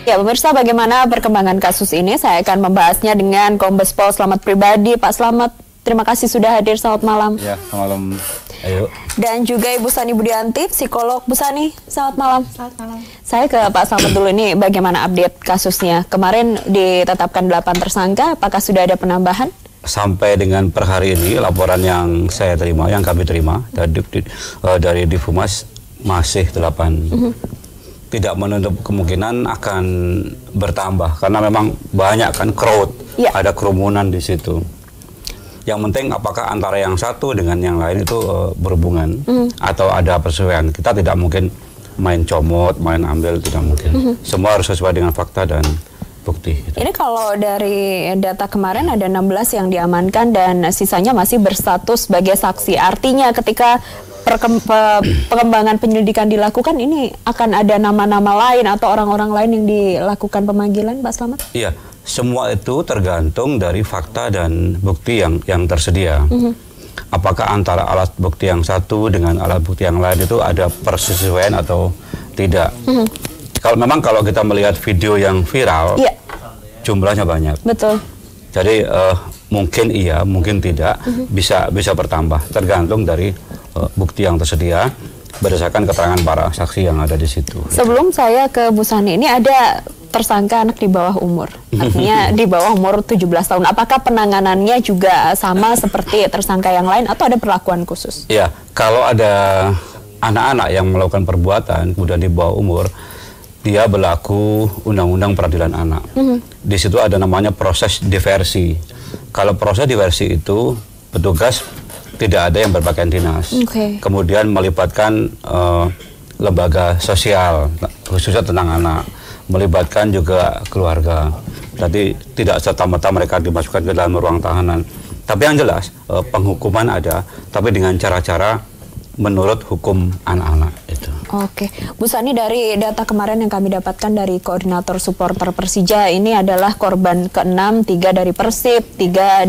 Ya, pemirsa, bagaimana perkembangan kasus ini? Saya akan membahasnya dengan Kombes Pol Slamet Pribadi. Pak Slamet, terima kasih sudah hadir. Selamat malam. Ya, malam. Ayo. Dan juga Ibu Sani Budianti, psikolog. Bu Sani, selamat malam. Selamat malam. Saya ke Pak Slamet dulu, ini bagaimana update kasusnya? Kemarin ditetapkan 8 tersangka, apakah sudah ada penambahan? Sampai dengan per hari ini, laporan yang saya terima, yang kami terima dari Divhumas masih 8. Tidak menutup kemungkinan akan bertambah karena memang banyak kan crowd, ada kerumunan di situ. Yang penting apakah antara yang satu dengan yang lain itu berhubungan atau ada persesuaian. Kita tidak mungkin main comot, main ambil, tidak mungkin. Semua harus sesuai dengan fakta dan bukti. Gitu. Ini kalau dari data kemarin ada 16 yang diamankan dan sisanya masih berstatus sebagai saksi. Artinya ketika pengembangan penyelidikan dilakukan, ini akan ada nama-nama lain atau orang-orang lain yang dilakukan pemanggilan, Pak Slamet? Iya, semua itu tergantung dari fakta dan bukti yang tersedia. Apakah antara alat bukti yang satu dengan alat bukti yang lain itu ada persesuaian atau tidak? Kalau kita melihat video yang viral, jumlahnya banyak. Betul. Jadi mungkin iya, mungkin tidak, bisa bertambah, tergantung dari bukti yang tersedia berdasarkan keterangan para saksi yang ada di situ. Sebelum saya ke Bu Sani, ini ada tersangka anak di bawah umur, artinya di bawah umur 17 tahun. Apakah penanganannya juga sama seperti tersangka yang lain atau ada perlakuan khusus? Iya, kalau ada anak-anak yang melakukan perbuatan kemudian di bawah umur, dia berlaku Undang-Undang Peradilan Anak. Di situ ada namanya proses diversi. Kalau proses diversi itu petugas tidak ada yang berpakaian dinas. Kemudian melibatkan lembaga sosial, khususnya tentang anak. Melibatkan juga keluarga. Jadi tidak serta-merta mereka dimasukkan ke dalam ruang tahanan. Tapi yang jelas, penghukuman ada, tapi dengan cara-cara menurut hukum anak-anak itu. Oke, Bu Sani, dari data kemarin yang kami dapatkan dari koordinator supporter Persija, ini adalah korban ke-6, 3 dari Persib, 3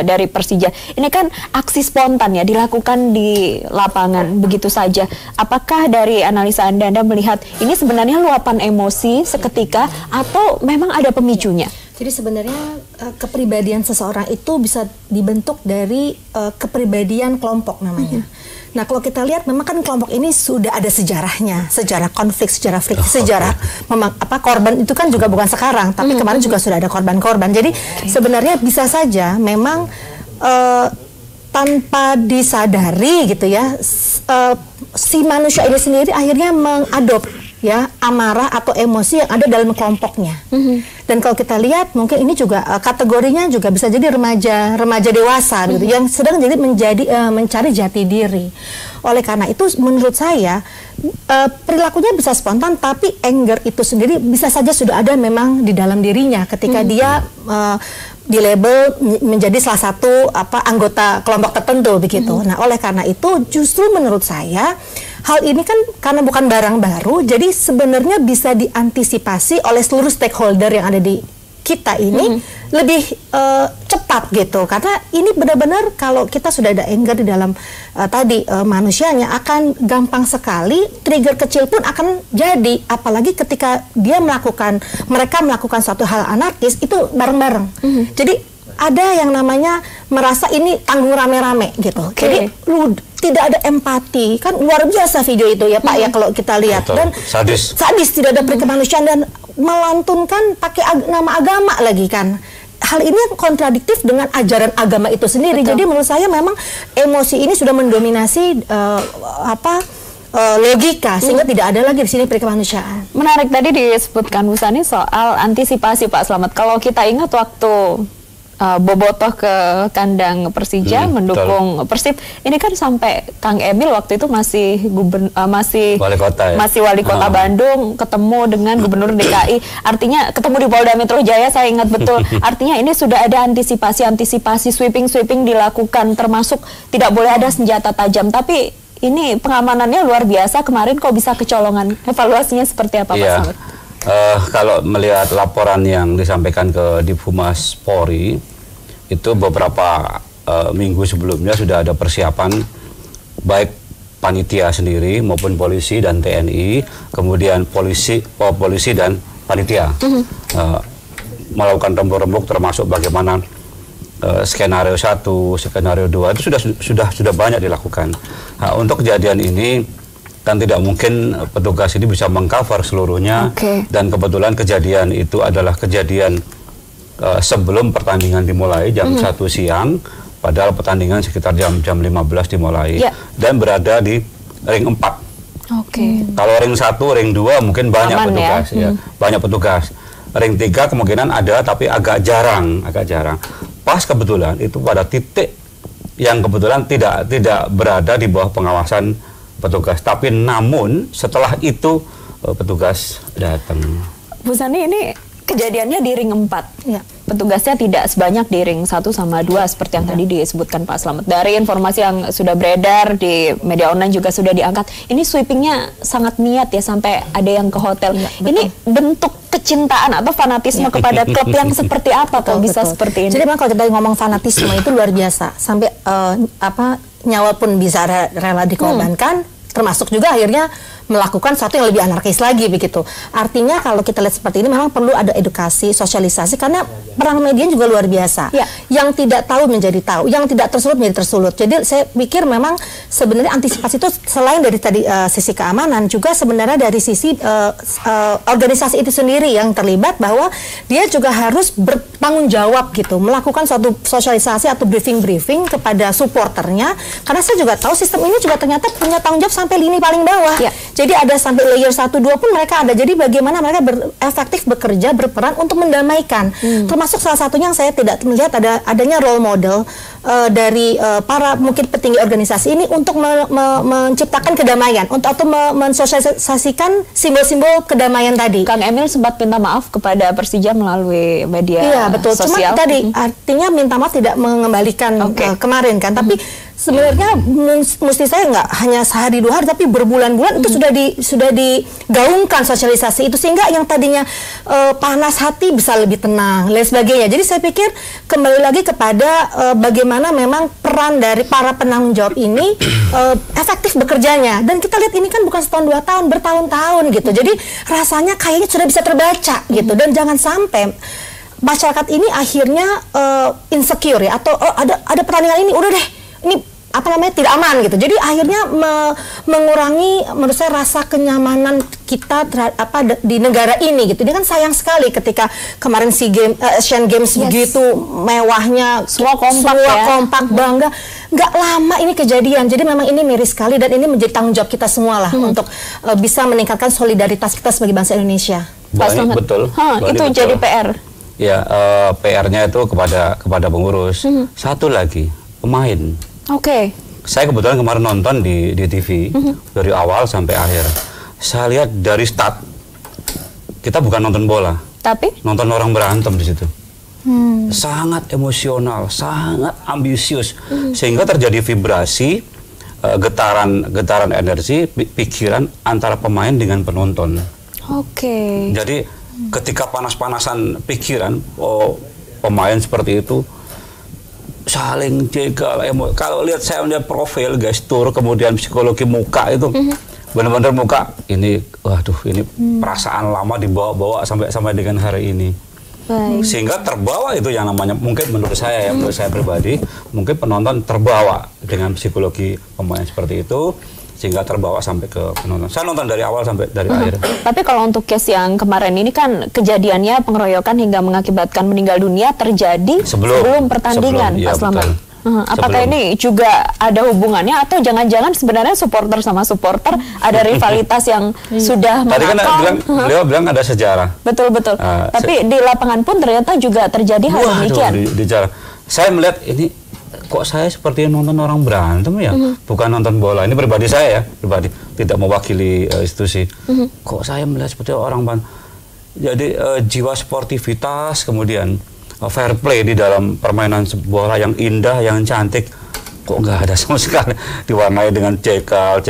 dari Persija. Ini kan aksi spontan ya, dilakukan di lapangan begitu saja. Apakah dari analisa Anda melihat ini sebenarnya luapan emosi seketika atau memang ada pemicunya? Jadi sebenarnya kepribadian seseorang itu bisa dibentuk dari kepribadian kelompok namanya. Nah, kalau kita lihat memang kan kelompok ini sudah ada sejarahnya, sejarah konflik, sejarah friksi, sejarah memang korban itu kan juga bukan sekarang, tapi kemarin juga sudah ada korban-korban. Jadi sebenarnya bisa saja memang tanpa disadari gitu ya, si manusia ini sendiri akhirnya mengadop ya amarah atau emosi yang ada dalam kelompoknya. Dan kalau kita lihat mungkin ini juga kategorinya juga bisa jadi remaja dewasa gitu yang sedang mencari jati diri. Oleh karena itu menurut saya perilakunya bisa spontan, tapi anger itu sendiri bisa saja sudah ada memang di dalam dirinya ketika dia dilabel menjadi salah satu anggota kelompok tertentu begitu. Nah, oleh karena itu justru menurut saya hal ini kan karena bukan barang baru, jadi sebenarnya bisa diantisipasi oleh seluruh stakeholder yang ada di kita ini lebih cepat gitu. Karena ini benar-benar kalau kita sudah ada anger di dalam manusianya akan gampang sekali, trigger kecil pun akan jadi. Apalagi ketika mereka melakukan suatu hal anarkis itu bareng-bareng. Jadi ada yang namanya merasa ini tanggung rame-rame gitu. Jadi tidak ada empati, kan luar biasa video itu ya Pak ya kalau kita lihat. Betul. Dan sadis tidak ada perikemanusiaan dan melantunkan pakai nama agama lagi kan. Hal ini kontradiktif dengan ajaran agama itu sendiri. Jadi menurut saya memang emosi ini sudah mendominasi logika sehingga tidak ada lagi di sini perikemanusiaan. Menarik tadi disebutkan Bu Sani soal antisipasi, Pak Slamet. Kalau kita ingat waktu bobotoh ke kandang Persija mendukung Persib, ini kan sampai Kang Emil waktu itu masih wali kota, masih wali kota Bandung, ketemu dengan Gubernur DKI, artinya ketemu di Polda Metro Jaya, saya ingat betul. Artinya ini sudah ada antisipasi sweeping dilakukan, termasuk tidak boleh ada senjata tajam. Tapi ini pengamanannya luar biasa, kemarin kok bisa kecolongan. Evaluasinya seperti apa, Pak Slamet? Kalau melihat laporan yang disampaikan ke Divhumas Polri, itu beberapa minggu sebelumnya sudah ada persiapan baik panitia sendiri maupun polisi dan TNI, kemudian polisi dan panitia melakukan rembuk-rembuk, termasuk bagaimana skenario 1, skenario 2 itu sudah banyak dilakukan. Nah, untuk kejadian ini kan tidak mungkin petugas ini bisa mengcover seluruhnya, dan kebetulan kejadian itu adalah kejadian sebelum pertandingan dimulai jam 1 siang, padahal pertandingan sekitar jam 15 dimulai, dan berada di ring 4. Kalau ring 1, ring 2 mungkin banyak petugas, banyak petugas. Ring 3 kemungkinan ada, tapi agak jarang. Pas kebetulan itu pada titik yang kebetulan tidak berada di bawah pengawasan petugas, tapi namun setelah itu petugas datang. Bu Sani, ini kejadiannya di ring 4. Petugasnya tidak sebanyak di ring 1 sama 2 seperti yang tadi disebutkan Pak Slamet. Dari informasi yang sudah beredar di media online juga sudah diangkat, ini sweepingnya sangat niat ya, sampai ada yang ke hotel. Ini bentuk kecintaan atau fanatisme kepada klub yang seperti apa kok bisa seperti ini? Jadi memang kalau kita ngomong fanatisme itu luar biasa, sampai nyawa pun bisa rela dikorbankan, termasuk juga akhirnya melakukan sesuatu yang lebih anarkis lagi begitu. Artinya kalau kita lihat seperti ini memang perlu ada edukasi, sosialisasi, karena perang media juga luar biasa. Yang tidak tahu menjadi tahu, yang tidak tersulut menjadi tersulut. Jadi saya pikir memang sebenarnya antisipasi itu selain dari tadi sisi keamanan, juga sebenarnya dari sisi organisasi itu sendiri yang terlibat, bahwa dia juga harus bertanggung jawab gitu, melakukan suatu sosialisasi atau briefing kepada supporternya, karena saya juga tahu sistem ini juga ternyata punya tanggung jawab sampai lini paling bawah. Jadi ada sampai layer 1-2 pun mereka ada. Jadi bagaimana mereka efektif bekerja, berperan untuk mendamaikan. Termasuk salah satunya yang saya tidak melihat adanya role model dari para mungkin petinggi organisasi ini untuk menciptakan kedamaian, atau mensosialisasikan simbol-simbol kedamaian tadi. Kang Emil sempat minta maaf kepada Persija melalui media betul. sosial. Cuma tadi artinya minta maaf tidak mengembalikan kemarin kan, tapi sebenarnya mesti saya nggak hanya sehari 2 hari, tapi berbulan-bulan itu sudah digaungkan sosialisasi itu, sehingga yang tadinya panas hati bisa lebih tenang, lain sebagainya. Jadi saya pikir kembali lagi kepada bagaimana memang peran dari para penanggung jawab ini efektif bekerjanya. Dan kita lihat ini kan bukan setahun 2 tahun, bertahun-tahun gitu. Jadi rasanya kayaknya sudah bisa terbaca gitu. Dan jangan sampai masyarakat ini akhirnya insecure ya, atau ada pertandingan ini, udah deh, ini tidak aman gitu. Jadi akhirnya mengurangi menurut saya rasa kenyamanan kita di negara ini gitu. Ini kan sayang sekali ketika kemarin Asian Games begitu mewahnya, semua kompak bangga. Nggak lama ini kejadian. Jadi memang ini miris sekali, dan ini menjadi tanggung jawab kita semua lah untuk bisa meningkatkan solidaritas kita sebagai bangsa Indonesia. Betul. Itu jadi PR. Ya, PR-nya itu kepada pengurus. Satu lagi, pemain. Saya kebetulan kemarin nonton di TV dari awal sampai akhir. Saya lihat dari start, kita bukan nonton bola, tapi nonton orang berantem di situ. Sangat emosional, sangat ambisius, sehingga terjadi vibrasi, getaran energi, pikiran antara pemain dengan penonton. Jadi ketika panas-panasan pikiran, pemain seperti itu saling jegal, kalau lihat saya melihat profil, gestur, kemudian psikologi muka itu benar-benar muka ini, waduh, ini perasaan lama dibawa-bawa sampai dengan hari ini. Sehingga terbawa itu yang namanya, mungkin menurut saya ya, menurut saya pribadi, mungkin penonton terbawa dengan psikologi pemain seperti itu, sehingga terbawa sampai ke penonton. Saya nonton dari awal sampai dari akhir. Tapi kalau untuk case yang kemarin ini kan kejadiannya pengeroyokan hingga mengakibatkan meninggal dunia terjadi sebelum pertandingan, Pak Slamet. Apakah ini juga ada hubungannya, atau jangan-jangan sebenarnya supporter sama supporter ada rivalitas yang sudah tadi kan beliau bilang ada sejarah. Betul. Tapi di lapangan pun ternyata juga terjadi hal demikian. Saya melihat ini, kok saya seperti nonton orang berantem ya, bukan nonton bola. Ini pribadi saya ya, pribadi, tidak mewakili institusi. Kok saya melihat seperti orang berantem. Jadi jiwa sportivitas, kemudian fair play di dalam permainan bola yang indah, yang cantik, kok nggak ada sama sekali. Diwarnai dengan cekal.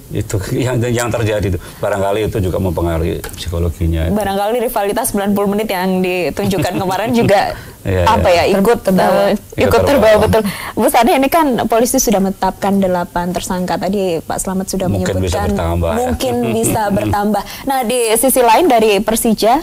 Itu yang terjadi itu. Barangkali itu juga mempengaruhi psikologinya. Barangkali rivalitas 90 menit yang ditunjukkan kemarin juga ikut terbawa betul. Bu Sani, ini kan polisi sudah menetapkan 8 tersangka. Tadi Pak Slamet sudah menyebutkan mungkin bisa bertambah. Nah, di sisi lain dari Persija,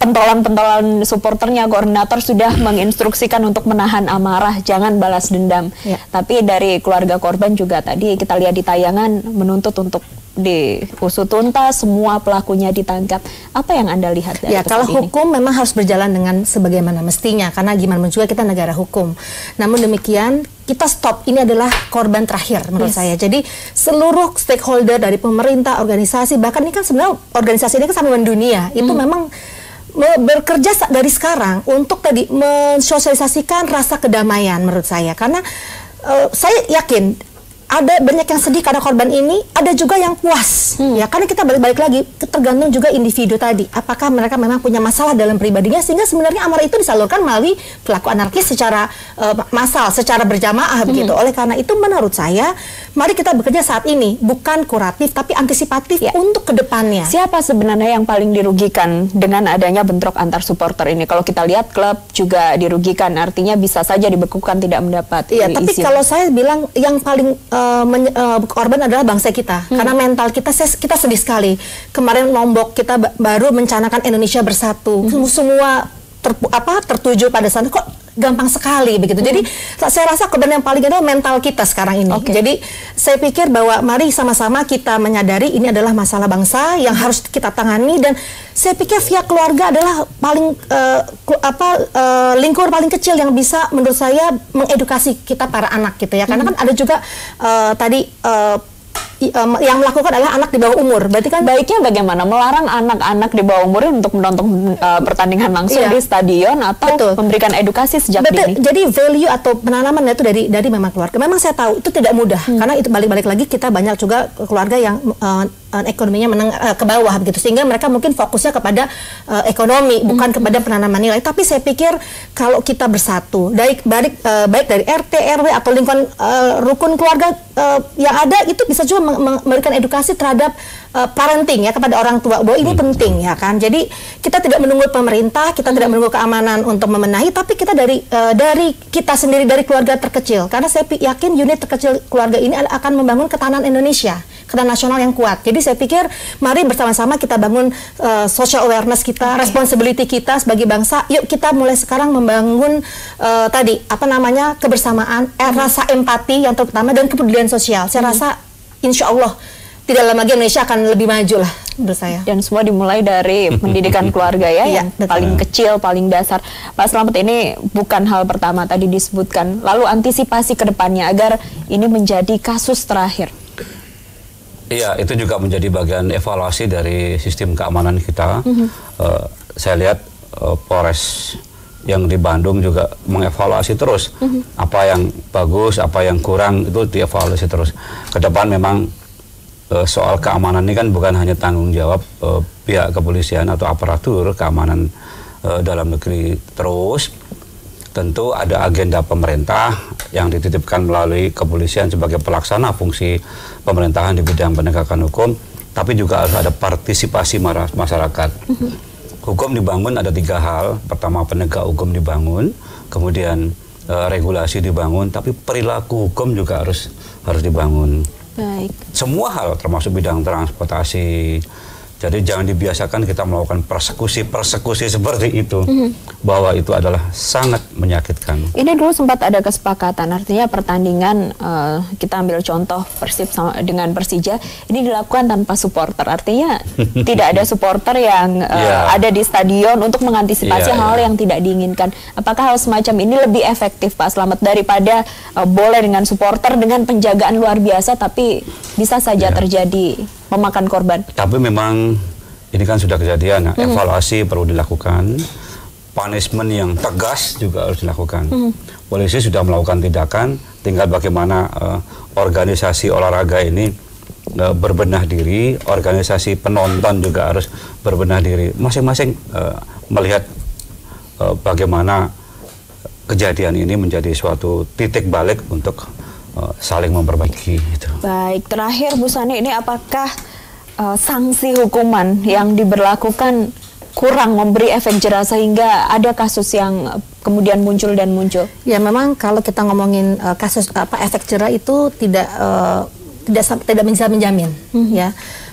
pentolan supporternya, koordinator sudah menginstruksikan untuk menahan amarah, jangan balas dendam. Tapi dari keluarga korban juga tadi kita lihat di tayangan menuntut untuk diusut tuntas, semua pelakunya ditangkap. Apa yang Anda lihat dari kalau hukum memang harus berjalan dengan sebagaimana mestinya, karena gimana juga kita negara hukum. Namun demikian, kita stop, ini adalah korban terakhir menurut saya. Jadi seluruh stakeholder dari pemerintah, organisasi, bahkan ini kan sebenarnya organisasi ini kan sampai mendunia, itu memang bekerja dari sekarang untuk tadi mensosialisasikan rasa kedamaian menurut saya, karena saya yakin ada banyak yang sedih karena korban ini, ada juga yang puas ya, karena kita balik lagi tergantung juga individu tadi, apakah mereka memang punya masalah dalam pribadinya sehingga sebenarnya amarah itu disalurkan melalui pelaku anarkis secara massal, secara berjamaah begitu. Oleh karena itu menurut saya mari kita bekerja saat ini bukan kuratif tapi antisipatif untuk kedepannya. Siapa sebenarnya yang paling dirugikan dengan adanya bentrok antar supporter ini? Kalau kita lihat klub juga dirugikan, artinya bisa saja dibekukan, tidak mendapat izin. Tapi kalau saya bilang yang paling korban adalah bangsa kita, karena mental kita sedih sekali. Kemarin Lombok kita baru mencanakan Indonesia bersatu, semua tertuju pada sana, kok gampang sekali begitu. Jadi saya rasa korban yang paling adalah mental kita sekarang ini. Jadi saya pikir bahwa mari sama-sama kita menyadari ini adalah masalah bangsa yang harus kita tangani, dan saya pikir via keluarga adalah paling lingkungan paling kecil yang bisa menurut saya mengedukasi kita para anak gitu ya. Karena kan ada juga yang melakukan adalah anak di bawah umur. Berarti kan baiknya bagaimana melarang anak-anak di bawah umur untuk menonton pertandingan langsung di stadion, atau memberikan edukasi sejak dini. Jadi value atau penanaman itu dari memang keluarga. Memang saya tahu itu tidak mudah, karena itu balik lagi kita banyak juga keluarga yang ekonominya menengah ke bawah begitu, sehingga mereka mungkin fokusnya kepada ekonomi bukan kepada penanaman nilai. Tapi saya pikir kalau kita bersatu, baik dari RT, RW atau lingkungan rukun keluarga yang ada, itu bisa juga memberikan edukasi terhadap parenting ya, kepada orang tua bahwa ini penting ya kan. Jadi kita tidak menunggu pemerintah, kita tidak menunggu keamanan untuk memenahi, tapi kita dari kita sendiri, dari keluarga terkecil, karena saya yakin unit terkecil keluarga ini akan membangun ketahanan Indonesia, ketahanan nasional yang kuat. Jadi saya pikir mari bersama-sama kita bangun social awareness kita, responsibility kita sebagai bangsa. Yuk kita mulai sekarang membangun kebersamaan, rasa empati yang terutama, dan kepedulian sosial. Saya rasa insya Allah tidak lama lagi Indonesia akan lebih maju lah menurut saya. Dan semua dimulai dari pendidikan keluarga yang paling kecil, paling dasar. Pak Slamet, ini bukan hal pertama tadi disebutkan. Lalu antisipasi ke depannya agar ini menjadi kasus terakhir. Iya, itu juga menjadi bagian evaluasi dari sistem keamanan kita. Saya lihat Polres yang di Bandung juga mengevaluasi terus apa yang bagus, apa yang kurang, itu dievaluasi terus. Ke depan memang soal keamanan ini kan bukan hanya tanggung jawab pihak kepolisian atau aparatur keamanan dalam negeri. Terus tentu ada agenda pemerintah yang dititipkan melalui kepolisian sebagai pelaksana fungsi pemerintahan di bidang penegakan hukum, tapi juga harus ada partisipasi masyarakat. Hukum dibangun ada 3 hal. Pertama, penegak hukum dibangun, kemudian regulasi dibangun, tapi perilaku hukum juga harus dibangun. Baik. Semua hal termasuk bidang transportasi. Jadi jangan dibiasakan kita melakukan persekusi seperti itu, bahwa itu adalah sangat menyakitkan. Ini dulu sempat ada kesepakatan, artinya pertandingan, kita ambil contoh Persib dengan Persija, ini dilakukan tanpa supporter, artinya tidak ada supporter yang ada di stadion untuk mengantisipasi hal yang tidak diinginkan. Apakah hal semacam ini lebih efektif, Pak Slamet, daripada boleh dengan supporter dengan penjagaan luar biasa, tapi bisa saja terjadi memakan korban? Tapi memang ini kan sudah kejadian, evaluasi perlu dilakukan, punishment yang tegas juga harus dilakukan. Polisi sudah melakukan tindakan, tinggal bagaimana organisasi olahraga ini berbenah diri, organisasi penonton juga harus berbenah diri. Masing-masing melihat bagaimana kejadian ini menjadi suatu titik balik untuk saling memperbaiki itu. Baik, terakhir Bu Sani, ini apakah sanksi hukuman yang diberlakukan kurang memberi efek jera sehingga ada kasus yang kemudian muncul? Ya, memang kalau kita ngomongin kasus efek jera itu tidak bisa menjamin, ya.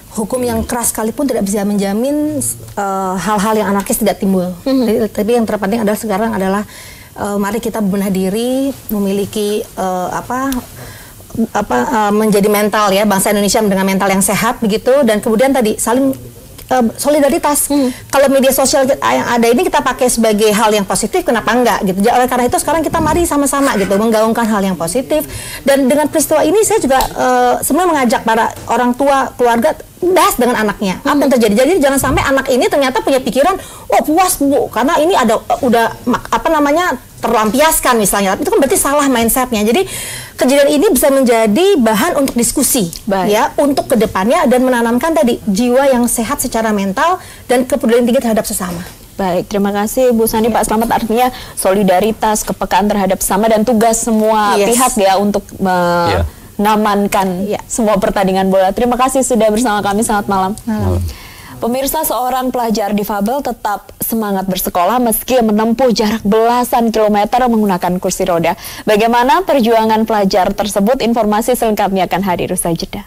Hukum yang keras sekalipun tidak bisa menjamin hal-hal yang anarkis tidak timbul. Tapi yang terpenting adalah sekarang adalah mari kita bebenah diri, memiliki menjadi mental, ya, bangsa Indonesia dengan mental yang sehat begitu, dan kemudian tadi saling solidaritas. Kalau media sosial yang ada ini kita pakai sebagai hal yang positif, kenapa enggak gitu. Oleh karena itu sekarang kita mari sama-sama gitu menggaungkan hal yang positif. Dan dengan peristiwa ini saya juga sebenarnya mengajak para orang tua, keluarga, bahas dengan anaknya apa yang terjadi. Jadi jangan sampai anak ini ternyata punya pikiran, oh puas Bu, karena ini ada udah terlampiaskan misalnya. Itu kan berarti salah mindsetnya. Jadi kejadian ini bisa menjadi bahan untuk diskusi, ya, untuk kedepannya, dan menanamkan tadi jiwa yang sehat secara mental dan kepedulian tinggi terhadap sesama. Baik, terima kasih Bu Sani. Pak Slamet, artinya solidaritas, kepekaan terhadap sesama dan tugas semua pihak ya untuk mengamankan semua pertandingan bola. Terima kasih sudah bersama kami. Selamat malam. Pemirsa, seorang pelajar difabel tetap semangat bersekolah meski menempuh jarak belasan kilometer menggunakan kursi roda. Bagaimana perjuangan pelajar tersebut? Informasi selengkapnya akan hadir usai jeda.